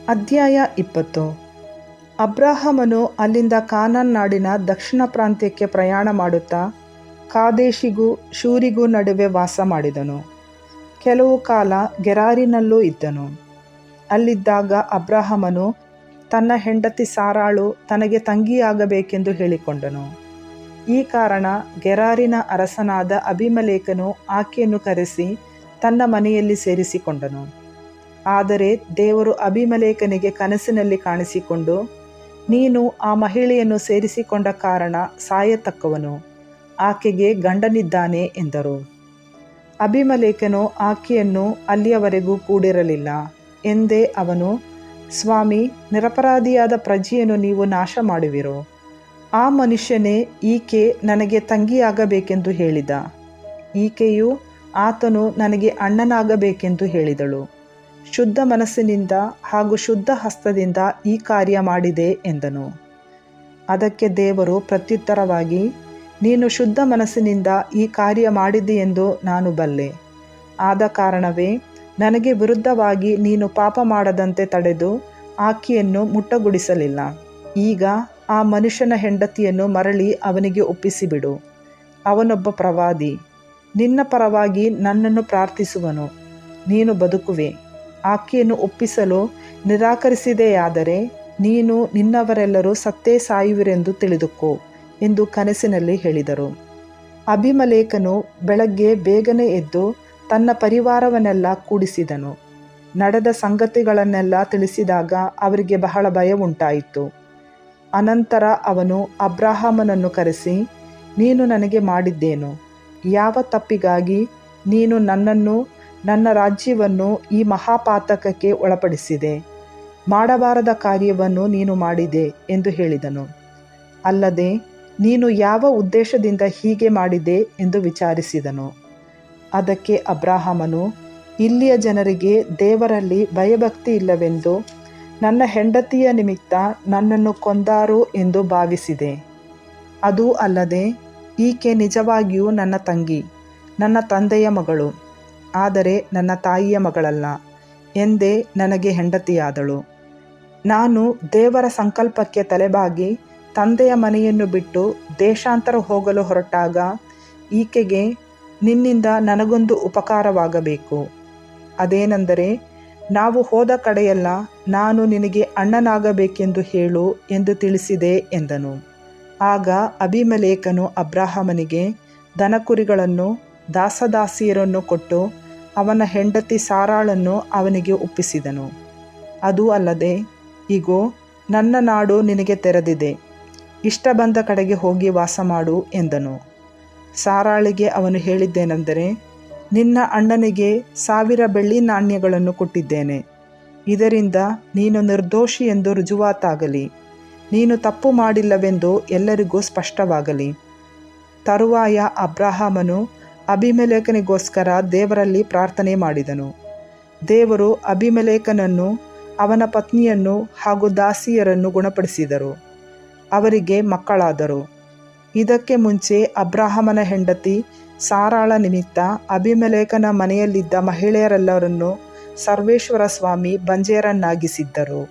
ಅಧ್ಯಾಯ 20. ಅಬ್ರಹಾಮನು ಅಲ್ಲಿಂದ ಕಾನಾನ್ ನಾಡಿನ ದಕ್ಷಿಣ ಪ್ರಾಂತ್ಯಕ್ಕೆ ಪ್ರಯಾಣ ಮಾಡುತ್ತಾ ಕಾದೇಶಿಗೂ ಶೂರಿಗೂ ನಡುವೆ ವಾಸ ಮಾಡಿದನು. ಕೆಲವು ಕಾಲ ಗೆರಾರಿನಲ್ಲೂ ಇದ್ದನು. ಅಲ್ಲಿದ್ದಾಗ ಅಬ್ರಹಾಮನು ತನ್ನ ಹೆಂಡತಿ ಸಾರಾಳು ತನಗೆ ತಂಗಿಯಾಗಬೇಕೆಂದು ಹೇಳಿಕೊಂಡನು. ಈ ಕಾರಣ ಗೆರಾರಿನ ಅರಸನಾದ ಅಬೀಮೆಲೆಕನು ಆಕೆಯನ್ನು ಕರೆಸಿ ತನ್ನ ಮನೆಯಲ್ಲಿ ಸೇರಿಸಿಕೊಂಡನು. ಆದರೆ ದೇವರು ಅಬೀಮೆಲೆಕನಿಗೆ ಕನಸಿನಲ್ಲಿ ಕಾಣಿಸಿಕೊಂಡು, ನೀನು ಆ ಮಹಿಳೆಯನ್ನು ಸೇರಿಸಿಕೊಂಡ ಕಾರಣ ಸಾಯತಕ್ಕವನು, ಆಕೆಗೆ ಗಂಡನಿದ್ದಾನೆ ಎಂದರು. ಅಬೀಮೆಲೆಕನು ಆಕೆಯನ್ನು ಅಲ್ಲಿಯವರೆಗೂ ಕೂಡಿರಲಿಲ್ಲ. ಎಂದೇ ಅವನು, ಸ್ವಾಮಿ, ನಿರಪರಾಧಿಯಾದ ಪ್ರಜೆಯನ್ನು ನೀವು ನಾಶ ಮಾಡುವಿರೋ? ಆ ಮನುಷ್ಯನೇ ಈಕೆ ನನಗೆ ತಂಗಿಯಾಗಬೇಕೆಂದು ಹೇಳಿದ. ಈಕೆಯು ಆತನು ನನಗೆ ಅಣ್ಣನಾಗಬೇಕೆಂದು ಹೇಳಿದಳು. ಶುದ್ಧ ಮನಸ್ಸಿನಿಂದ ಹಾಗೂ ಶುದ್ಧ ಹಸ್ತದಿಂದ ಈ ಕಾರ್ಯ ಮಾಡಿದೆ ಎಂದನು. ಅದಕ್ಕೆ ದೇವರು ಪ್ರತ್ಯುತ್ತರವಾಗಿ, ನೀನು ಶುದ್ಧ ಮನಸ್ಸಿನಿಂದ ಈ ಕಾರ್ಯ ಮಾಡಿದೆಯೆಂದು ನಾನು ಬಲ್ಲೆ. ಆದ ಕಾರಣವೇ ನನಗೆ ವಿರುದ್ಧವಾಗಿ ನೀನು ಪಾಪ ಮಾಡದಂತೆ ತಡೆದು ಆಕೆಯನ್ನು ಮುಟ್ಟಗೊಡಿಸಲಿಲ್ಲ. ಈಗ ಆ ಮನುಷ್ಯನ ಹೆಂಡತಿಯನ್ನು ಮರಳಿ ಅವನಿಗೆ ಒಪ್ಪಿಸಿಬಿಡು. ಅವನೊಬ್ಬ ಪ್ರವಾದಿ, ನಿನ್ನ ಪರವಾಗಿ ನನ್ನನ್ನು ಪ್ರಾರ್ಥಿಸುವನು. ನೀನು ಬದುಕುವೆ. ಆಕೆಯನ್ನು ಒಪ್ಪಿಸಲು ನಿರಾಕರಿಸಿದೆಯಾದರೆ ನೀನು ನಿನ್ನವರೆಲ್ಲರೂ ಸತ್ತೇ ಸಾಯುವಿರೆಂದು ತಿಳಿದುಕೋ ಎಂದು ಕನಸಿನಲ್ಲಿ ಹೇಳಿದರು. ಅಬೀಮೆಲೆಕನು ಬೆಳಗ್ಗೆ ಬೇಗನೆ ಎದ್ದು ತನ್ನ ಪರಿವಾರವನ್ನೆಲ್ಲ ಕೂಡಿಸಿದನು. ನಡೆದ ಸಂಗತಿಗಳನ್ನೆಲ್ಲ ತಿಳಿಸಿದಾಗ ಅವರಿಗೆ ಬಹಳ ಭಯವುಂಟಾಯಿತು. ಅನಂತರ ಅವನು ಅಬ್ರಹಾಮನನ್ನು ಕರೆಸಿ, ನೀನು ನನಗೆ ಮಾಡಿದ್ದೇನು? ಯಾವ ತಪ್ಪಿಗಾಗಿ ನೀನು ನನ್ನನ್ನು ನನ್ನ ರಾಜ್ಯವನ್ನು ಈ ಮಹಾಪಾತಕಕ್ಕೆ ಒಳಪಡಿಸಿದೆ? ಮಾಡಬಾರದ ಕಾರ್ಯವನ್ನು ನೀನು ಮಾಡಿದೆ ಎಂದು ಹೇಳಿದನು. ಅಲ್ಲದೆ ನೀನು ಯಾವ ಉದ್ದೇಶದಿಂದ ಹೀಗೆ ಮಾಡಿದೆ ಎಂದು ವಿಚಾರಿಸಿದನು. ಅದಕ್ಕೆ ಅಬ್ರಹಾಮನು, ಇಲ್ಲಿಯ ಜನರಿಗೆ ದೇವರಲ್ಲಿ ಭಯಭಕ್ತಿ ಇಲ್ಲವೆಂದು ನನ್ನ ಹೆಂಡತಿಯ ನಿಮಿತ್ತ ನನ್ನನ್ನು ಕೊಂದಾರು ಎಂದು ಭಾವಿಸಿದೆ. ಅದೂ ಅಲ್ಲದೆ ಈಕೆ ನಿಜವಾಗಿಯೂ ನನ್ನ ತಂಗಿ, ನನ್ನ ತಂದೆಯ ಮಗಳು, ಆದರೆ ನನ್ನ ತಾಯಿಯ ಮಗಳಲ್ಲ ಎಂದೇ ನನಗೆ ಹೆಂಡತಿಯಾದಳು. ನಾನು ದೇವರ ಸಂಕಲ್ಪಕ್ಕೆ ತಲೆಬಾಗಿ ತಂದೆಯ ಮನೆಯನ್ನು ಬಿಟ್ಟು ದೇಶಾಂತರ ಹೋಗಲು ಹೊರಟಾಗ ಈಕೆಗೆ ನಿನ್ನಿಂದ ನನಗೊಂದು ಉಪಕಾರವಾಗಬೇಕು. ಅದೇನೆಂದರೆ, ನಾವು ಹೋದ ಕಡೆಯೆಲ್ಲ ನಾನು ನಿನಗೆ ಅಣ್ಣನಾಗಬೇಕೆಂದು ಹೇಳು ಎಂದು ತಿಳಿಸಿದೆ ಎಂದನು. ಆಗ ಅಬೀಮೆಲೆಕನು ಅಬ್ರಹಾಮನಿಗೆ ದನಕುರಿಗಳನ್ನು ದಾಸದಾಸಿಯರನ್ನು ಕೊಟ್ಟು ಅವನ ಹೆಂಡತಿ ಸಾರಾಳನ್ನು ಅವನಿಗೆ ಒಪ್ಪಿಸಿದನು. ಅದೂ ಅಲ್ಲದೆ, ಇಗೋ, ನನ್ನ ನಾಡು ನಿನಗೆ ತೆರೆದಿದೆ, ಇಷ್ಟ ಬಂದ ಕಡೆಗೆ ಹೋಗಿ ವಾಸ ಮಾಡು ಎಂದನು. ಸಾರಾಳಿಗೆ ಅವನು ಹೇಳಿದ್ದೇನೆಂದರೆ, ನಿನ್ನ ಅಣ್ಣನಿಗೆ 1000 ಬೆಳ್ಳಿ ನಾಣ್ಯಗಳನ್ನು ಕೊಟ್ಟಿದ್ದೇನೆ. ಇದರಿಂದ ನೀನು ನಿರ್ದೋಷಿ ಎಂದು ರುಜುವಾತಾಗಲಿ, ನೀನು ತಪ್ಪು ಮಾಡಿಲ್ಲವೆಂದು ಎಲ್ಲರಿಗೂ ಸ್ಪಷ್ಟವಾಗಲಿ. ತರುವಾಯ ಅಬ್ರಹಾಮನು ಅಬೀಮೆಲೆಕನಿಗೋಸ್ಕರ ದೇವರಲ್ಲಿ ಪ್ರಾರ್ಥನೆ ಮಾಡಿದನು. ದೇವರು ಅಬೀಮೆಲೆಕನನ್ನು, ಅವನ ಪತ್ನಿಯನ್ನು ಹಾಗೂ ದಾಸಿಯರನ್ನು ಗುಣಪಡಿಸಿದರು. ಅವರಿಗೆ ಮಕ್ಕಳಾದರು. ಇದಕ್ಕೆ ಮುಂಚೆ ಅಬ್ರಹಾಮನ ಹೆಂಡತಿ ಸಾರಾಳ ನಿಮಿತ್ತ ಅಬೀಮೆಲೆಕನ ಮನೆಯಲ್ಲಿದ್ದ ಮಹಿಳೆಯರೆಲ್ಲರನ್ನು ಸರ್ವೇಶ್ವರ ಸ್ವಾಮಿ ಬಂಜೇರನ್ನಾಗಿಸಿದ್ದರು.